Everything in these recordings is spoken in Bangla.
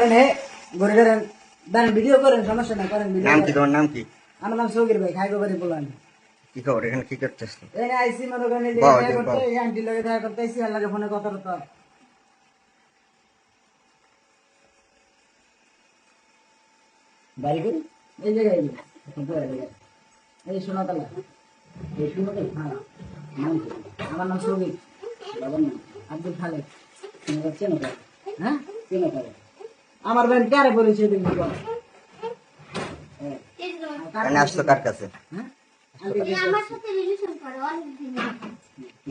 করেন হে ঘুরে করেন দেন ভিডিও করেন সমস্যা না করেন ভিডিও নাম কি তোমার নাম কি? আমার নাম সৌকির ভাই খাইগো বাড়ি বললাম কি খবর এখানে কি করতেছ? এই আইসি মনে করেন এই বাহ, দেখা করতে বাহ। এই আন্টি লগে দেখা করতে আইসি আর লাগে ফোনে কথা তো বাড়ি করি এই জায়গায় এই সোনাতলা এই সোনাতলা হ্যাঁ আমার নাম সৌকির বাবার নাম আব্দুল খালেক চেনো হ্যাঁ চেনো আমার ব্যান কারে পরিচয় দিন এখানে আসছো কার কাছে? হ্যাঁ আমার সাথে রিলেশন করে অনেক দিন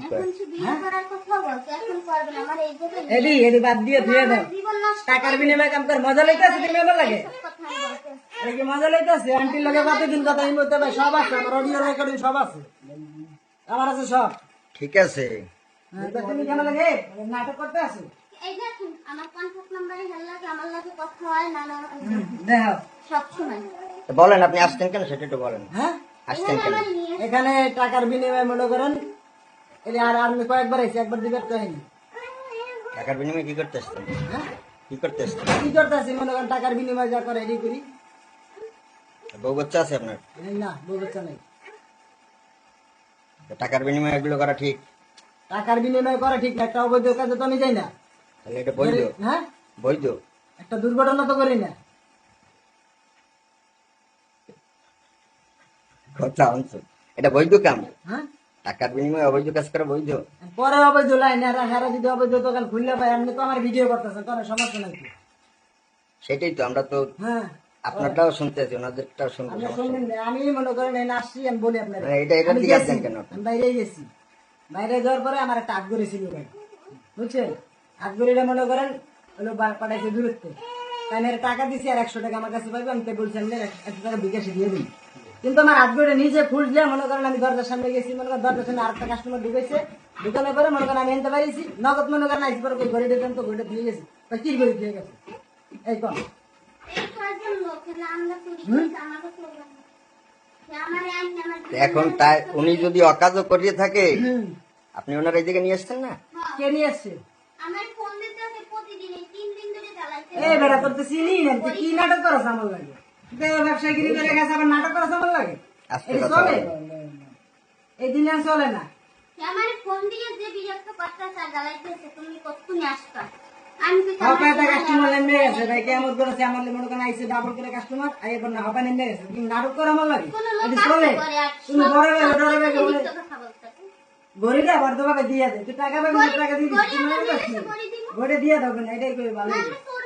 এখন সে বিয়ে করার কথা বলছে এখন করবে না আমার এই জায়গায় এডি বাদ দিয়ে ধুয়ে দাও জীবন নষ্ট টাকার বিনিময়ে কাম কর মজা লইতাছে তুমি এবার লাগে কথা বলতে এই কি মজা লইতাছে আন্টির লগে কতদিন কথা এই মধ্যে ভাই সব আছে আমার অডিও রেকর্ডিং সব আছে আমার আছে সব ঠিক আছে, হ্যাঁ তো তুমি কেন লাগে নাটক করতে আছো এই দেখুন আমার কন্টাক্ট নাম্বারে হেল্লাকে আমার লাগে কথা হয় না না দেখো সব সময় তো বলেন আপনি আসছেন কেন সেটা একটু বলেন। হ্যাঁ আসছেন কেন? আমার নিয়ে এখানে টাকার বিনিময়ে মনে করেন এই আর আমি কয়েকবার আইছি একবার দিবার তো হয়নি টাকার বিনিময়ে কি করতে আসছেন? হ্যাঁ কি করতে আসছেন? কি করতেছি মনে করেন টাকার বিনিময়ে যা করে এডি করি বউ বাচ্চা আছে আপনার? এই না বউ বাচ্চা নাই তো টাকার বিনিময়ে এগুলো করা ঠিক? টাকার বিনিময়ে করা ঠিক না একটা অবৈধ কাজে তো আমি যাই না তাহলে এটা বৈধ? হ্যাঁ বৈধ? একটা দুর্ঘটনা তো করি না কথা আনছো, এটা বৈধ কাম? হ্যাঁ টাকার বিনিময়ে অবৈধ কাজ করা বৈধ? পরে অবৈধ লাইন আর হারা যদি অবৈধ দোকান খুললে ভাই আপনি তো আমার ভিডিও করতেছেন কোনো সমস্যা নাই তো। সেটাই তো, আমরা তো হ্যাঁ আপনারটাও শুনতেছি ওনাদেরটাও শুনতে আপনি সমস্যা শুনবেন না, আমি মনে করেন এই আসছি আমি বলি আপনার মানে এটার দিকে আসছেন কেন আপনি? আমি বাইরে গেছি বাইরে যাওয়ার পরে আমার একটা আটগড়ি ছিল ভাই বুঝছেন আটগড়িটা মনে করেন হলো পাঠাইছে দূরত্বে তাই আমি এর টাকা দিছি আর 100 টাকা আমার কাছে পাইবে আমি তাই বলছি আমি 100 টাকা বিকাশে দিয়ে দিই কিন্তু আমার আটগড়ি নিজে ফুল দিয়ে মনে করেন আমি দরজার সামনে গেছি মনে করেন দরজার সামনে আরেকটা কাস্টমার ঢুকেছে ঢুকানোর পরে মনে করেন আমি এনতে পারিছি নগদ মনে করেন আইসি পরে ঘড়ি দিতেন তো ঘড়িটা দিয়ে গেছি তা কি ঘড়ি দিয়ে গেছে এই কম এই কয়জন লোক হলে আমরা চুরি করতে আমাকে করবে না আমার আইন আমার তো এখন তাই উনি যদি অকাজও করিয়ে থাকে হুম আপনি ওনার এই দিকে নিয়ে আসছেন না? কে নিয়ে আসছে আমার ফোন দিতে হবে প্রতিদিন 3 দিন ধরে চালাইতে এই বেড়া তোর তো চিনি না তুই কি নাটক করছ আমার লাগে তুই ব্যবসায়গিরি করে গেছে আবার নাটক করছ আমার লাগে আস্তে এটা কথা চলে বলেন। এই দিন আর চলে না আমার ফোন দিয়ে যে বিরক্ত করতে চা জ্বালাইতেছে তুমি আসবা আমি তো হপায়টা কাস্টমার নেমে গেছে ভাই কেমন করেছে আমার মনে করেন আইসে ডাবল করে কাস্টমার আর এবার না হপায় নেমে গেছে তুমি নাটক করো আমার লাগে কোনো লোক এটা চলে করে আর তুমি ডরে গেলে মিথ্যা কথা বলতেছে ঘড়িটা আবার তোমাকে দিয়ে দে তুই টাকা পাবি না, টাকা দিয়ে দিস গড়ি তুমি আমরা মনে নিয়ে করছিস? এসে গড়ি দিব ঘড়ি দিয়ে দেবে না এটাই করে ভালো আমরা চুরি